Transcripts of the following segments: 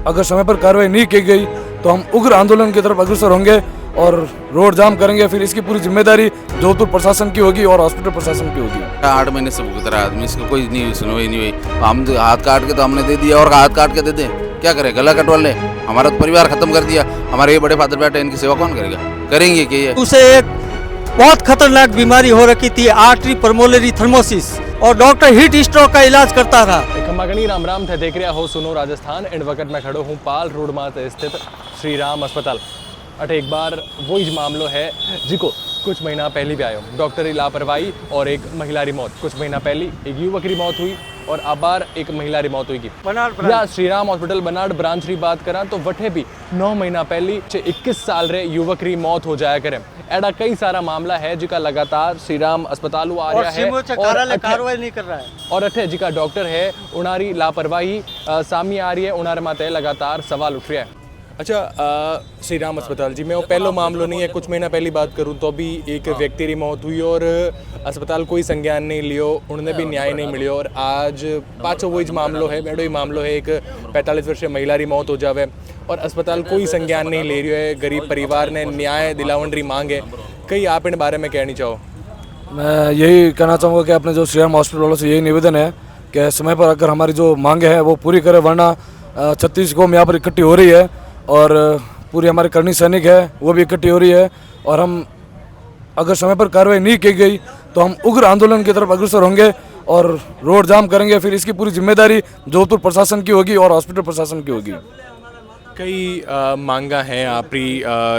अगर समय पर कार्रवाई नहीं की गई तो हम उग्र आंदोलन की तरफ अग्रसर होंगे और रोड जाम करेंगे। फिर इसकी पूरी जिम्मेदारी जोधपुर प्रशासन की होगी और हॉस्पिटल प्रशासन की होगी। 8 महीने से भुगत रहा है आदमी, इसको कोई नहीं सुनवाई नहीं हुई। हम हाथ काट के तो हमने दे दिया, और हाथ काट के दे दें क्या करें? गला कटवा ले, हमारा तो परिवार खत्म कर दिया। हमारे ये बड़े फादर बैठे, इनकी सेवा कौन करेगा? करेंगे कि ये? उसे एक बहुत खतरनाक बीमारी हो रखी थी, आर्टरी परमोलरी थर्मोसिस, और डॉक्टर हीट स्ट्रोक का इलाज करता था। खम्मागणी राम राम थे देख रहा हो सुनो राजस्थान। इन वक्त मैं खड़ो हूँ पाल रोड माते स्थित श्री राम अस्पताल। अटे एक बार वो ही मामलो है जिको कुछ महीना पहले भी आयो, डॉक्टरी लापरवाही और एक महिला री मौत। कुछ महीना पहले एक युवक री मौत हुई और अब बार एक महिला री मौत हुई। या श्री राम हॉस्पिटल बनाड़ ब्रांच री बात करा तो वठे भी 9 महीना पहले 21 साल रे युवक री मौत हो जाया करे। एडा कई सारा मामला है जिका लगातार श्री राम अस्पताल आ रहा है और कार्रवाई नहीं कर रहा है, और अठे जिका डॉक्टर है उनारी लापरवाही सामने आ रही है। उनारे माते लगातार सवाल उठ रहा है। अच्छा, श्री राम अस्पताल जी में वो पहलो मामलो नहीं है। कुछ महीना पहली बात करूं तो भी एक व्यक्ति की मौत हुई और अस्पताल कोई संज्ञान नहीं लियो, उन्हें भी न्याय नहीं मिलियो। और आज पाछो वही मामलो है, बेड़ो ही मामलो है, एक 45 वर्षीय महिला की मौत हो जावे और अस्पताल कोई संज्ञान नहीं ले रही है। गरीब परिवार ने न्याय दिलावन री मांग है। कई आप इन बारे में कहनी चाहो? मैं यही कहना चाहूँगा कि अपने जो श्री राम हॉस्पिटल वालों से यही निवेदन है कि समय पर अगर हमारी जो मांगे हैं वो पूरी करें, वरना 36 कौम यहाँ पर इकट्ठी हो रही है और पूरी हमारे करनी सैनिक है वो भी इकट्ठी हो रही है। और हम अगर समय पर कार्रवाई नहीं की गई तो हम उग्र आंदोलन की तरफ अग्रसर होंगे और रोड जाम करेंगे। फिर इसकी पूरी जिम्मेदारी जोधपुर प्रशासन की होगी और हॉस्पिटल प्रशासन की होगी। कई मांगा हैं आपकी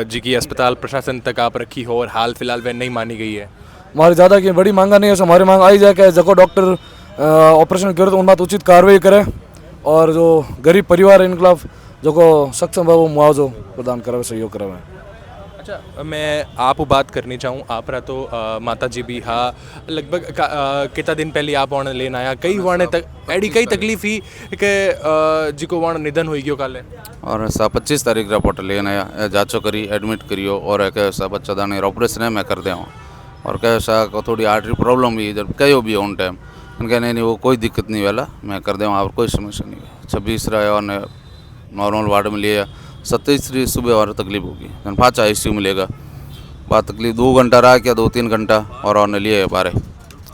जी की अस्पताल प्रशासन तक आप रखी हो और हाल फिलहाल वह नहीं मानी गई है। हमारी ज़्यादा की बड़ी मांगा नहीं है, हमारी मांग आई जाए कि जको डॉक्टर ऑपरेशन करे तो उन बात उचित कार्रवाई करे और जो गरीब परिवार है इन खिलाफ जो को सक्षम है वो मुआवजो प्रदान करावे, सहयोग करावे। अच्छा, मैं आप बात करनी चाहूँ आप रहा तो माता जी भी हाँ लगभग कितना दिन पहले आप वहाँ लेन आया। कई वहाँ तक एडी कई तकलीफ ही कि जी को वहाँ निधन हो गयो काले और 25 तारीख रिपोर्ट लेन आया, जांचो करी, एडमिट करियो और कैसा बच्चा दाने ऑपरेशन है मैं कर दे और कैसा को थोड़ी आर्टरी प्रॉब्लम भी जब कहो भी ऑन टाइम उनका नहीं वो कोई दिक्कत नहीं वाला मैं कर दे और कोई समस्या नहीं है। 26 रहा और नॉर्मल वार्ड में लिया, 27 सुबह और तकलीफ होगी जन 5 ICU में लेगा। बात तकलीफ 2 घंटा रहा क्या 2-3 घंटा और लिए बारे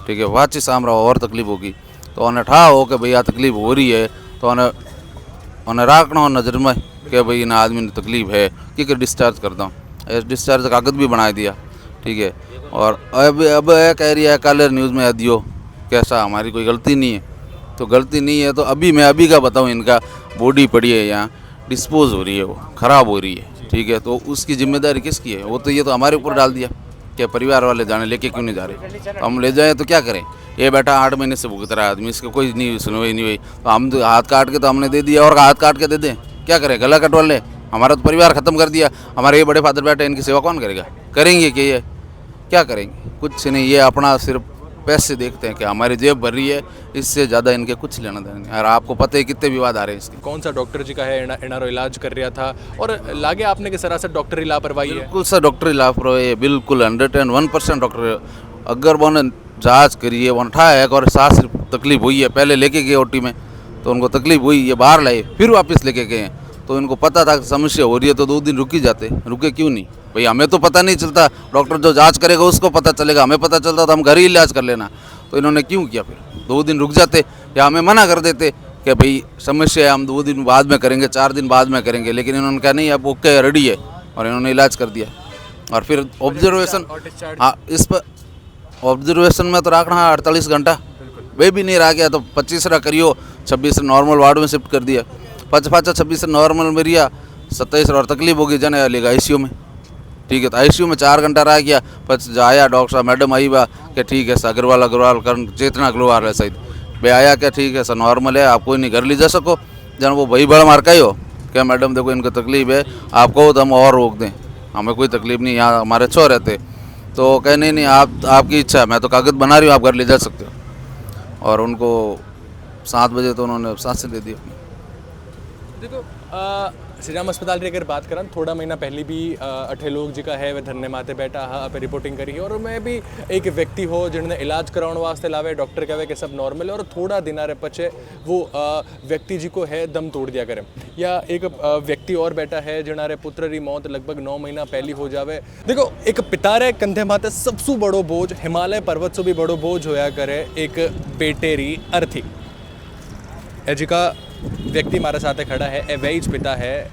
ठीक है। वाची शाम रहा और तकलीफ होगी तो उन्हें ठा हो कि भैया तकलीफ हो रही है तो उन्हें राखना नज़र में कि भाई इन आदमी ने तकलीफ है कि डिस्चार्ज करता हूँ। डिस्चार्ज कागज़ भी बना दिया ठीक है। और अब कह रही है कल न्यूज़ में दियो कैसा हमारी कोई गलती नहीं है, तो गलती नहीं है तो अभी मैं अभी का बताऊँ इनका बॉडी पड़ी है यहाँ डिस्पोज हो रही है, वो ख़राब हो रही है ठीक है। तो उसकी जिम्मेदारी किसकी है? वो तो ये तो हमारे ऊपर डाल दिया कि परिवार वाले जाने लेके क्यों नहीं जा रहे, तो हम ले जाएं तो क्या करें? ये बेटा 8 महीने से भुगत रहा है आदमी, इसको कोई नहीं सुनवाई नहीं हुई। तो हम तो हाथ काट के तो हमने दे दिया, और हाथ काट के दे दें क्या करें? गला कटवा ले, हमारा तो परिवार ख़त्म कर दिया। हमारे ये बड़े फादर बैठे, इनकी सेवा कौन करेगा? करेंगे कि ये क्या करेंगे? कुछ नहीं, ये अपना सिर्फ पैसे देखते हैं कि हमारी जेब भर रही है, इससे ज़्यादा इनके कुछ लेना देना नहीं। और आपको पता है कितने विवाद आ रहे हैं इसके। कौन सा डॉक्टर जी का है इनारो इलाज कर रहा था और लागे आपने कि सरासर डॉक्टरी लापरवाही है? बिल्कुल सर डॉक्टरी लापरवाही है, बिल्कुल 101% डॉक्टर। अगर वो जाँच करिए वो ठा है और सांस तकलीफ हुई है, पहले लेके गए OT में तो उनको तकलीफ हुई, ये बाहर लाए फिर वापस लेके गए हैं तो इनको पता था कि समस्या हो रही है तो 2 दिन रुक ही जाते, रुके क्यों नहीं? भाई हमें तो पता नहीं चलता, डॉक्टर जो जांच करेगा उसको पता चलेगा, हमें पता चलता तो हम घर ही इलाज कर लेना। तो इन्होंने क्यों किया? फिर 2 दिन रुक जाते या हमें मना कर देते कि भाई समस्या है हम 2 दिन बाद में करेंगे, 4 दिन बाद में करेंगे। लेकिन इन्होंने कहा नहीं अब ओके रेडी है और इन्होंने इलाज कर दिया। और फिर ऑब्जर्वेशन, हाँ इस पर ऑब्जर्वेशन में तो रखना 48 घंटा, वे भी नहीं रह गया तो 25 करियो, 26 नॉर्मल वार्ड में शिफ्ट कर दिया। 26 नॉर्मल में रिया, 27 और तकलीफ होगी जने लेगा ICU में ठीक है। तो ICU में 4 घंटा रह गया, फिर आया डॉक्टर साहब मैडम आई बा कि ठीक है सर अग्रवाल कर चेतना अग्रवाल है सही बे आया क्या ठीक है सर नॉर्मल है, आप कोई नहीं घर ले जा सको। जन वो भाई बड़ा मार का ही हो क्या मैडम देखो इनको तकलीफ है, आप कहो तो हम और रोक दें, हमें कोई तकलीफ नहीं, यहाँ हमारे अच्छो रहते। तो कहे नहीं आपकी इच्छा है, मैं तो कागज़ बना रही हूँ, आप घर ले जा सकते हो। और उनको 7 बजे तो उन्होंने सांसें दे दी अपनी। देखो श्री राम अस्पताल की अगर बात करा थोड़ा महीना पहले भी अठे लोग जिका है वह धरने माते बैठा हाँ पे रिपोर्टिंग करी है और मैं भी एक व्यक्ति हो जिन्होंने इलाज कराने वास्ते लावे डॉक्टर कहे कि सब नॉर्मल है और थोड़ा दिन रे पचे वो व्यक्ति जी को है दम तोड़ दिया करे या एक व्यक्ति और बैठा है जिन्हारे पुत्र री मौत लगभग 9 महीना पहली हो जावे। देखो एक पिता रे कंधे माते सबसे बड़ो बोझ हिमालय पर्वत से भी बड़ो बोझ होया करे एक बेटे री अर्थी जिका व्यक्ति हमारे साथ खड़ा है ए वही पिता है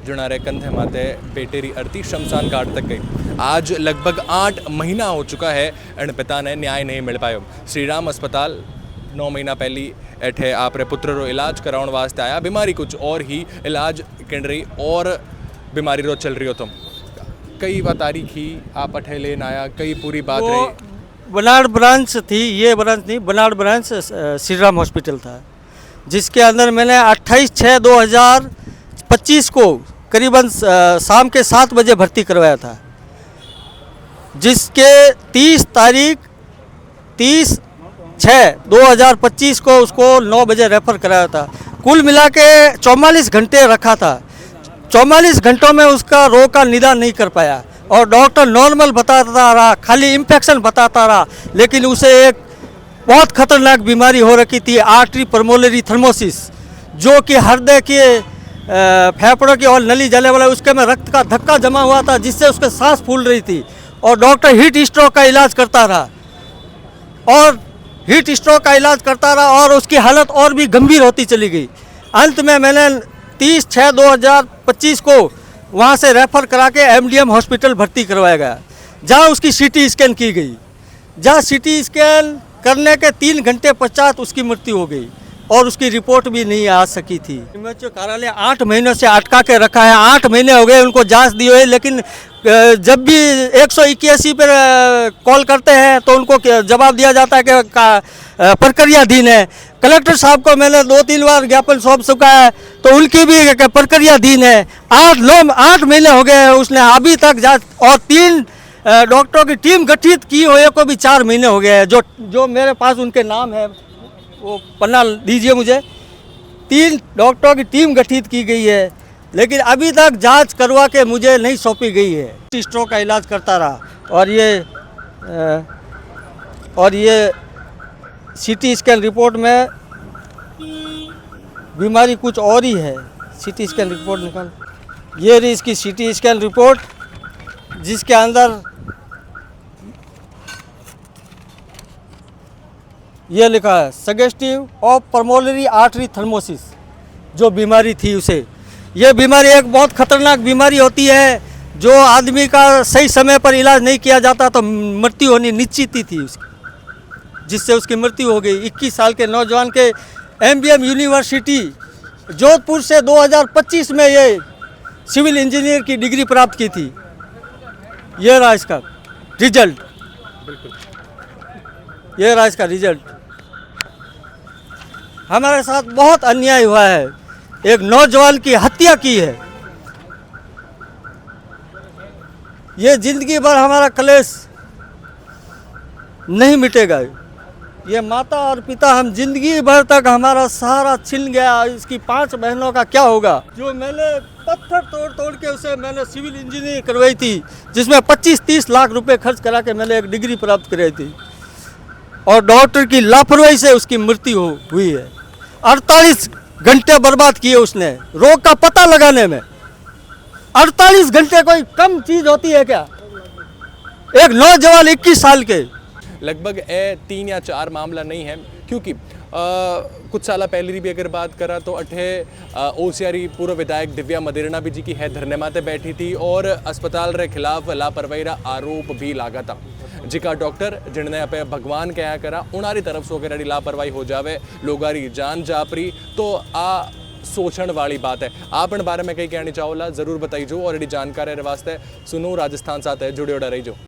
जिन्हारे कंधे माते बेटे री अर्थी शमशान घाट तक गई। आज लगभग 8 महीना हो चुका है एंड पिता ने न्याय नहीं मिल पायो। श्री राम अस्पताल 9 महीना पहली एठे आप रे पुत्र रो इलाज कराउण वास्ते आया बीमारी कुछ और ही इलाज किन रही और बीमारी रो चल रही हो तुम कई वा तारीख ही आप अठे लेन आया कई पूरी बात रही। बनाड़ ब्रांच थी ये ब्रांच नहीं बनाड़ ब्रांच श्री राम हॉस्पिटल था जिसके अंदर मैंने 28/6/2025 को करीबन शाम के 7 बजे भर्ती करवाया था जिसके 30/6/2025 को उसको 9 बजे रेफर कराया था। कुल मिला के 44 घंटे रखा था। 44 घंटों में उसका रोग का निदान नहीं कर पाया और डॉक्टर नॉर्मल बताता रहा खाली इन्फेक्शन बताता रहा लेकिन उसे एक बहुत खतरनाक बीमारी हो रखी थी आर्टरी परमोलरी थर्मोसिस जो कि हृदय के फेफड़ों की और नली जले वाला उसके में रक्त का धक्का जमा हुआ था जिससे उसके सांस फूल रही थी और डॉक्टर हीट स्ट्रोक का इलाज करता रहा और उसकी हालत और भी गंभीर होती चली गई। अंत में मैंने 30/6/2025 को वहाँ से रेफर करा के MDM हॉस्पिटल भर्ती करवाया गया जहाँ उसकी CT स्कैन की गई। जहाँ CT स्कैन करने के 3 घंटे पश्चात उसकी मृत्यु हो गई और उसकी रिपोर्ट भी नहीं आ सकी थी। एमएचओ कार्यालय 8 महीनों से अटका के रखा है। 8 महीने हो गए उनको जांच दी हुई लेकिन जब भी 181 पर कॉल करते हैं तो उनको जवाब दिया जाता है कि प्रक्रियाधीन है। कलेक्टर साहब को मैंने 2-3 बार ज्ञापन सौंप चुका है तो उनकी भी प्रक्रियाधीन है। 8 महीने हो गए हैं उसने अभी तक जांच और 3 डॉक्टरों की टीम गठित की हुए को भी 4 महीने हो गए हैं। जो मेरे पास उनके नाम है वो पन्ना दीजिए मुझे। 3 डॉक्टरों की टीम गठित की गई है लेकिन अभी तक जांच करवा के मुझे नहीं सौंपी गई है। स्ट्रोक का इलाज करता रहा और ये CT स्कैन रिपोर्ट में बीमारी कुछ और ही है। CT स्कैन रिपोर्ट निकाल ये रही इसकी CT स्कैन रिपोर्ट जिसके अंदर ये लिखा है सजेस्टिव ऑफ परमोलरी आर्टरी थर्मोसिस जो बीमारी थी उसे। ये बीमारी एक बहुत खतरनाक बीमारी होती है जो आदमी का सही समय पर इलाज नहीं किया जाता तो मृत्यु होनी निश्चित ही थी उसकी जिससे उसकी मृत्यु हो गई। 21 साल के नौजवान के MBM यूनिवर्सिटी जोधपुर से 2025 में ये सिविल इंजीनियर की डिग्री प्राप्त की थी। ये रहा इसका रिजल्ट। ये रहा इसका रिजल्ट। हमारे साथ बहुत अन्याय हुआ है। एक नौजवान की हत्या की है। ये जिंदगी भर हमारा क्लेश नहीं मिटेगा। ये माता और पिता हम जिंदगी भर तक हमारा सहारा छिन गया। इसकी 5 बहनों का क्या होगा। जो मैंने पत्थर तोड़ के उसे मैंने सिविल इंजीनियरिंग करवाई थी जिसमें 25-30 लाख रुपए खर्च करा के मैंने एक डिग्री प्राप्त कराई थी और डॉक्टर की लापरवाही से उसकी मृत्यु हुई है। 48 घंटे बर्बाद किए उसने रोग का पता लगाने में। 48 घंटे कोई कम चीज होती है क्या। एक नौजवान 21 साल के लगभग 3 या 4 मामला नहीं है क्योंकि कुछ साल पहले भी अगर बात करा तो अठे ओसियारी पूर्व विधायक दिव्या मदेरणा भी जी की है धरने माते बैठी थी और अस्पताल रे खिलाफ लापरवाही रा आरोप भी लागा था जिका डॉक्टर जिन्हें पे भगवान क्या करा उनारी तरफ से अगर लापरवाही हो जावे लोगारी जान जापरी तो आ सोचण वाली बात है। आप इन बारे में कहीं कहना चाहोला जरूर बताइए और जानकारी वास्ते सुनो राजस्थान साथ है जुड़े रही जो।